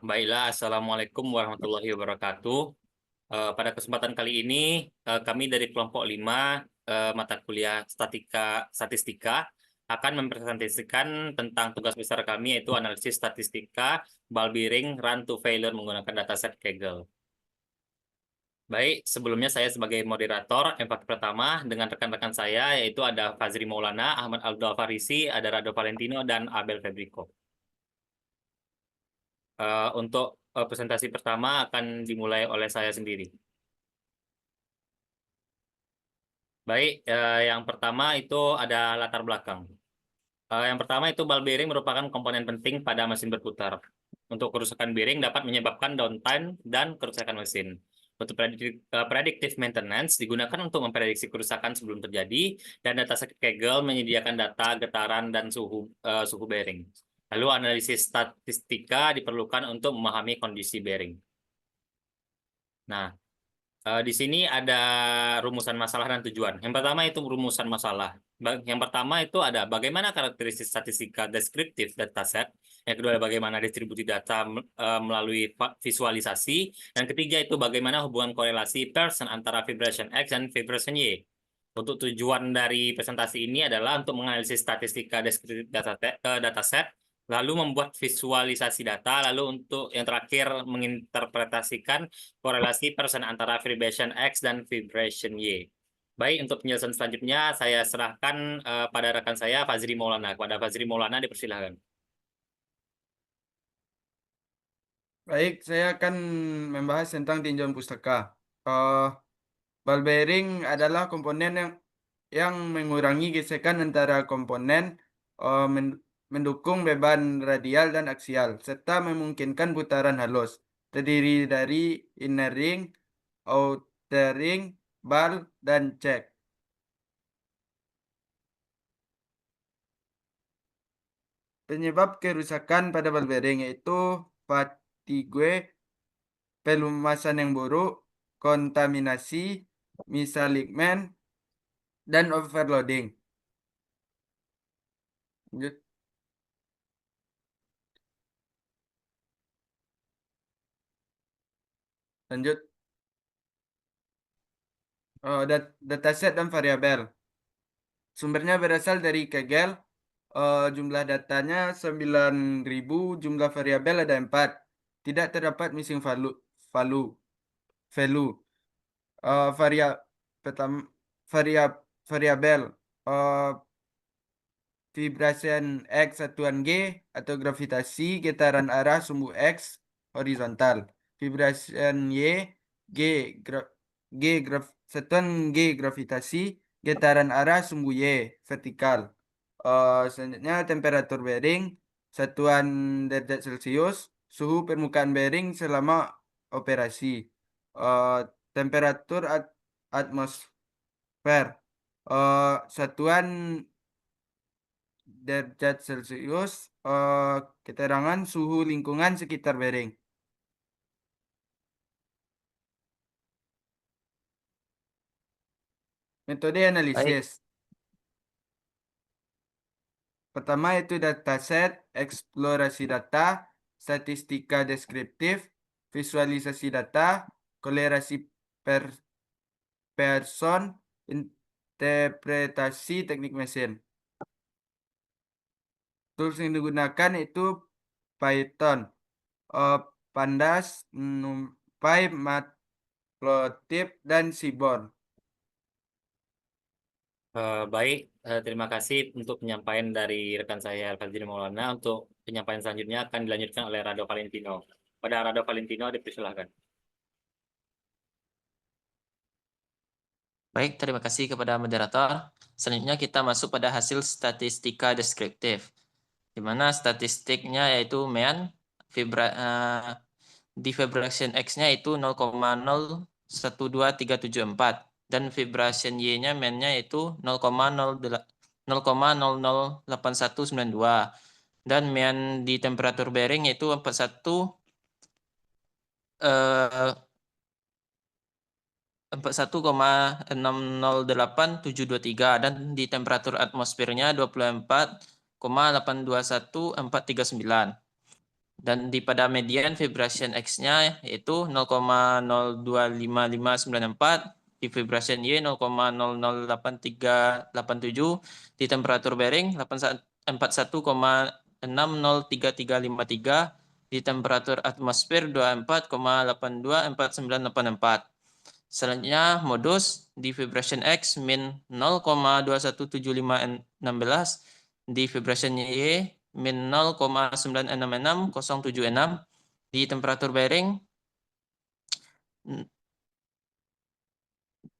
Baiklah, Assalamualaikum warahmatullahi wabarakatuh. Pada kesempatan kali ini, kami dari kelompok 5 mata kuliah statistika akan mempresentasikan tentang tugas besar kami, yaitu analisis statistika ball bearing run to failure menggunakan dataset Kaggle. Baik, sebelumnya saya sebagai moderator empati pertama dengan rekan-rekan saya, yaitu ada Fazri Maulana, Ahmad Aldo Farisi, ada Rado Valentino, dan Abel Febrico. Untuk presentasi pertama akan dimulai oleh saya sendiri. Baik, yang pertama itu ada latar belakang. Yang pertama itu ball bearing merupakan komponen penting pada mesin berputar. Untuk kerusakan bearing dapat menyebabkan downtime dan kerusakan mesin. Untuk predictive maintenance digunakan untuk memprediksi kerusakan sebelum terjadi, dan dataset Kaggle menyediakan data getaran dan suhu bearing. Lalu analisis statistika diperlukan untuk memahami kondisi bearing. Nah, di sini ada rumusan masalah dan tujuan. Yang pertama itu rumusan masalah. Yang pertama itu ada bagaimana karakteristik statistika deskriptif dataset. Yang kedua bagaimana distribusi data melalui visualisasi. Dan ketiga itu bagaimana hubungan korelasi Pearson antara vibration X dan vibration Y. Untuk tujuan dari presentasi ini adalah untuk menganalisis statistika deskriptif dataset, lalu membuat visualisasi data, lalu untuk yang terakhir menginterpretasikan korelasi Pearson antara vibration X dan vibration Y. Baik, untuk penjelasan selanjutnya saya serahkan pada rekan saya Fazri Maulana. Kepada Fazri Maulana dipersilahkan. Baik, saya akan membahas tentang tinjauan pustaka. Ball bearing adalah komponen yang mengurangi gesekan antara komponen, mendukung beban radial dan aksial, serta memungkinkan putaran halus. Terdiri dari inner ring, outer ring, ball, dan check. Penyebab kerusakan pada ball bearing yaitu fatigue, pelumasan yang buruk, kontaminasi, misalignment, dan overloading. Lanjut. Lanjut. Dataset dan variabel. Sumbernya berasal dari Kaggle. Jumlah datanya 9.000, jumlah variabel ada 4. Tidak terdapat missing value. Uh, varia, pertama, variabel. Vibration X satuan G atau gravitasi getaran arah sumbu X horizontal. Vibration Y G satuan G gravitasi getaran arah sumbu Y vertikal. Selanjutnya temperatur bearing satuan derajat Celcius, suhu permukaan bearing selama operasi. Temperatur atmosfer, satuan derajat Celcius, keterangan suhu lingkungan sekitar bearing. Metode Baik, analisis. Pertama itu dataset, eksplorasi data, statistika deskriptif, visualisasi data, korelasi Pearson, interpretasi teknik mesin. Tools yang digunakan itu Python, Pandas, NumPy, Matplotlib, dan Seaborn. Baik, terima kasih untuk penyampaian dari rekan saya Fazri Maulana. Untuk penyampaian selanjutnya akan dilanjutkan oleh Rado Valentino. Pada Rado Valentino dipersilahkan. baik, terima kasih kepada moderator. Selanjutnya kita masuk pada hasil statistika deskriptif, di mana statistiknya yaitu mean di vibration X-nya itu 0,012374 dan vibration Y-nya mean-nya itu 0,008192 dan mean di temperatur bearing yaitu 41,608723 dan di temperatur atmosfernya 24,821439. Dan pada median vibration X-nya yaitu 0,025594, di vibration Y 0,008387, di temperatur bearing 41,603353, di temperatur atmosfer 24,824984. Selanjutnya modus di vibration X min 0,217516, di vibration Y min 0,966076, di temperatur bearing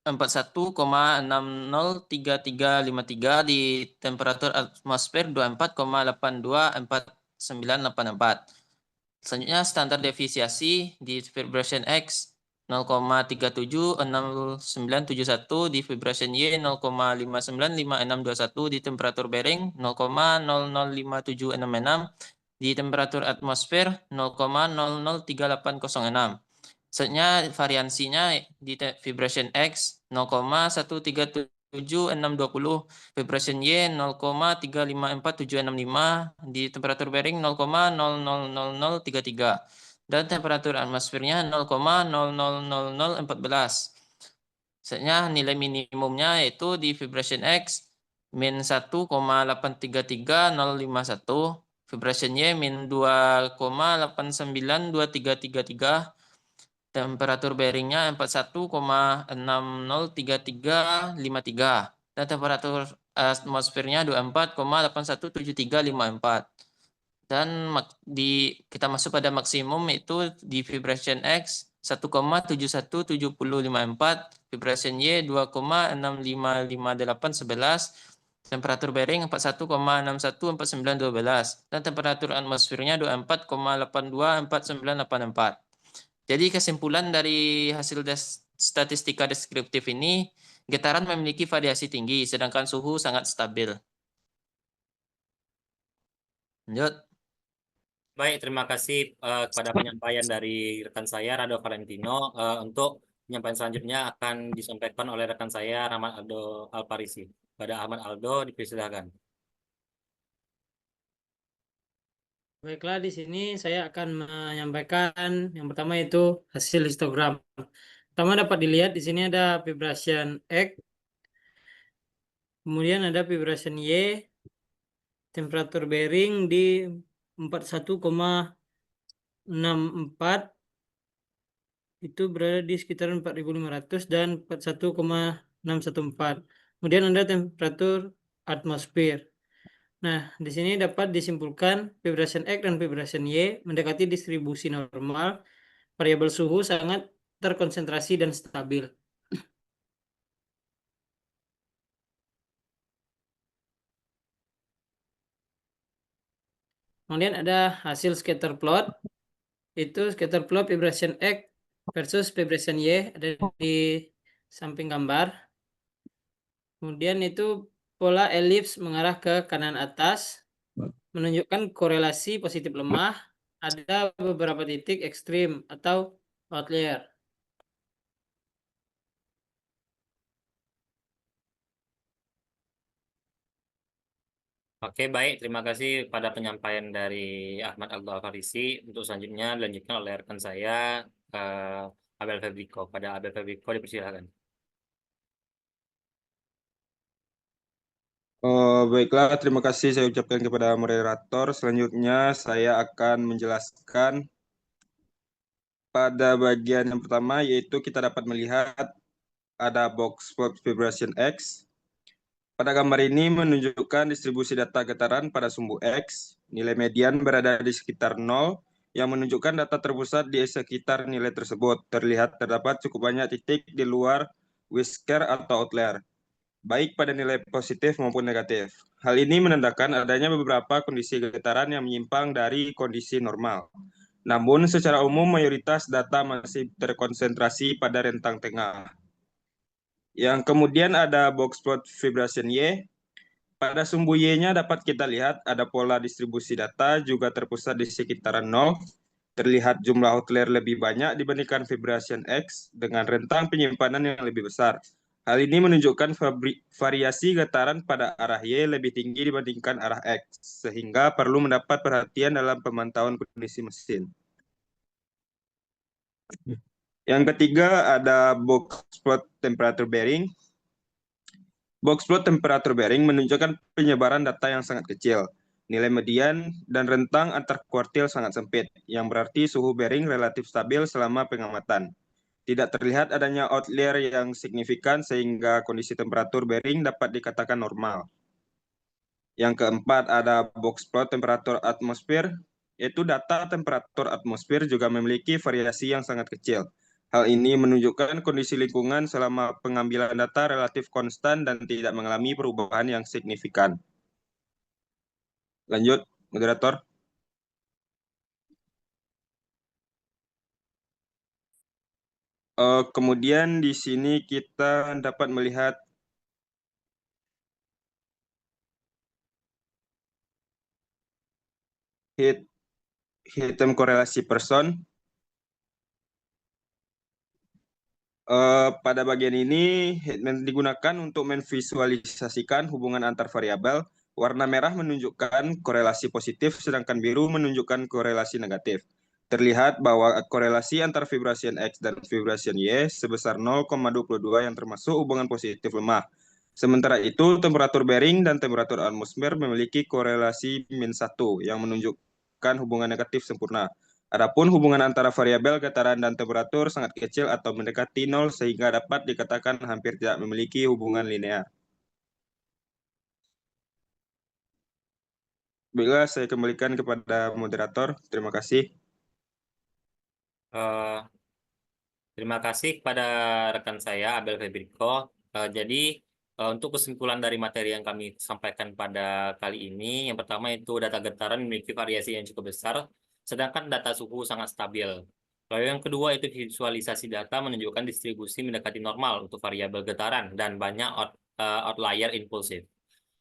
41,603353, di temperatur atmosfer 24,824984. Selanjutnya standar deviasi di vibration X 0,376971, di vibration Y 0,595621, di temperatur bearing 0,005766, di temperatur atmosfer 0,003806. Selanjutnya variansinya di vibration X 0,13376620, vibration Y 0,354765, di temperatur bearing 0,000033, dan temperatur atmosfernya 0,000014. Selanjutnya nilai minimumnya yaitu di vibration X min 1,833051, vibration Y min 2,892333, temperatur bearingnya 41,603353, dan temperatur atmosfernya 24,817354. Dan kita masuk pada maksimum itu di vibration X 1,717054, vibration Y 2,655811, temperatur bearing 41,614912, dan temperatur atmosfernya 24,824984. Jadi kesimpulan dari hasil statistika deskriptif ini, getaran memiliki variasi tinggi, sedangkan suhu sangat stabil. Lanjut. Baik, terima kasih kepada penyampaian dari rekan saya Rado Valentino. Untuk penyampaian selanjutnya akan disampaikan oleh rekan saya Rahmat Aldo Alparisi. Pada Ahmad Aldo, dipersilakan. Baiklah, di sini saya akan menyampaikan yang pertama itu hasil histogram. Pertama dapat dilihat di sini ada vibration X, kemudian ada vibration Y, temperatur bearing di 41,64, itu berada di sekitar 4.500, dan 41,614. Kemudian ada temperatur atmosfer. Nah, di sini dapat disimpulkan vibration X dan vibration Y mendekati distribusi normal, variabel suhu sangat terkonsentrasi dan stabil. Kemudian ada hasil scatter plot. Itu scatter plot vibration X versus vibration Y ada di samping gambar. Kemudian itu pola elips mengarah ke kanan atas, menunjukkan korelasi positif lemah. Ada beberapa titik ekstrim atau outlier. Oke, baik. Terima kasih pada penyampaian dari Ahmad Aldo Alfarisi. Untuk selanjutnya dilanjutkan oleh rekan saya Abel Febriko. Pada Abel Febriko, dipersilakan. Baiklah, terima kasih saya ucapkan kepada moderator. Selanjutnya saya akan menjelaskan pada bagian yang pertama, yaitu kita dapat melihat ada box plot vibration X. Pada gambar ini menunjukkan distribusi data getaran pada sumbu X. Nilai median berada di sekitar 0, yang menunjukkan data terpusat di sekitar nilai tersebut. Terlihat terdapat cukup banyak titik di luar whisker atau outlier, baik pada nilai positif maupun negatif. Hal ini menandakan adanya beberapa kondisi getaran yang menyimpang dari kondisi normal. Namun, secara umum mayoritas data masih terkonsentrasi pada rentang tengah. Yang kemudian ada box plot vibration Y. Pada sumbu Y-nya dapat kita lihat ada pola distribusi data juga terpusat di sekitaran 0. Terlihat jumlah outlier lebih banyak dibandingkan vibration X dengan rentang penyimpanan yang lebih besar. Hal ini menunjukkan variasi getaran pada arah Y lebih tinggi dibandingkan arah X, sehingga perlu mendapat perhatian dalam pemantauan kondisi mesin. Yang ketiga ada box plot temperature bearing. Box plot temperature bearing menunjukkan penyebaran data yang sangat kecil. Nilai median dan rentang antar kuartil sangat sempit, yang berarti suhu bearing relatif stabil selama pengamatan. Tidak terlihat adanya outlier yang signifikan sehingga kondisi temperatur bearing dapat dikatakan normal. Yang keempat ada box plot temperatur atmosfer, yaitu data temperatur atmosfer juga memiliki variasi yang sangat kecil. Hal ini menunjukkan kondisi lingkungan selama pengambilan data relatif konstan dan tidak mengalami perubahan yang signifikan. Lanjut, moderator. Kemudian di sini kita dapat melihat heat time korelasi person. Pada bagian ini digunakan untuk memvisualisasikan hubungan antar variabel. Warna merah menunjukkan korelasi positif, sedangkan biru menunjukkan korelasi negatif. Terlihat bahwa korelasi antar vibrasi X dan vibrasi Y sebesar 0,22 yang termasuk hubungan positif lemah. Sementara itu, temperatur bearing dan temperatur atmosfer memiliki korelasi -1 yang menunjukkan hubungan negatif sempurna. Adapun hubungan antara variabel getaran dan temperatur sangat kecil atau mendekati 0 sehingga dapat dikatakan hampir tidak memiliki hubungan linear. Baiklah, saya kembalikan kepada moderator. Terima kasih. Terima kasih kepada rekan saya Abel Febriko. Jadi untuk kesimpulan dari materi yang kami sampaikan pada kali ini, yang pertama itu data getaran memiliki variasi yang cukup besar, sedangkan data suhu sangat stabil. Lalu yang kedua itu visualisasi data menunjukkan distribusi mendekati normal untuk variabel getaran dan banyak outlier impulsif.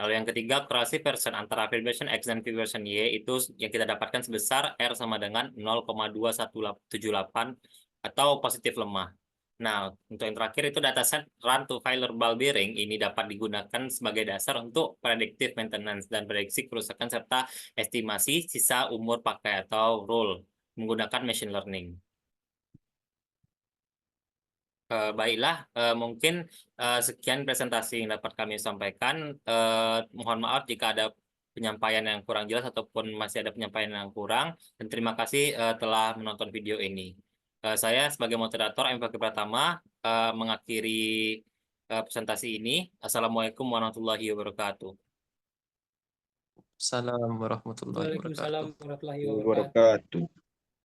Lalu yang ketiga, korelasi persen antara vibration X dan vibration Y itu yang kita dapatkan sebesar R sama dengan 0,2178 atau positif lemah. Nah, untuk yang terakhir itu dataset run to failure ball bearing ini dapat digunakan sebagai dasar untuk predictive maintenance dan prediksi kerusakan serta estimasi sisa umur pakai atau rule menggunakan machine learning. Baiklah, mungkin sekian presentasi yang dapat kami sampaikan. Mohon maaf jika ada penyampaian yang kurang jelas ataupun masih ada penyampaian yang kurang. Dan terima kasih telah menonton video ini. Saya sebagai moderator MVK Pratama mengakhiri presentasi ini. Assalamualaikum warahmatullahi wabarakatuh. Assalamualaikum warahmatullahi wabarakatuh. Waalaikumsalam warahmatullahi wabarakatuh. Wabarakatuh.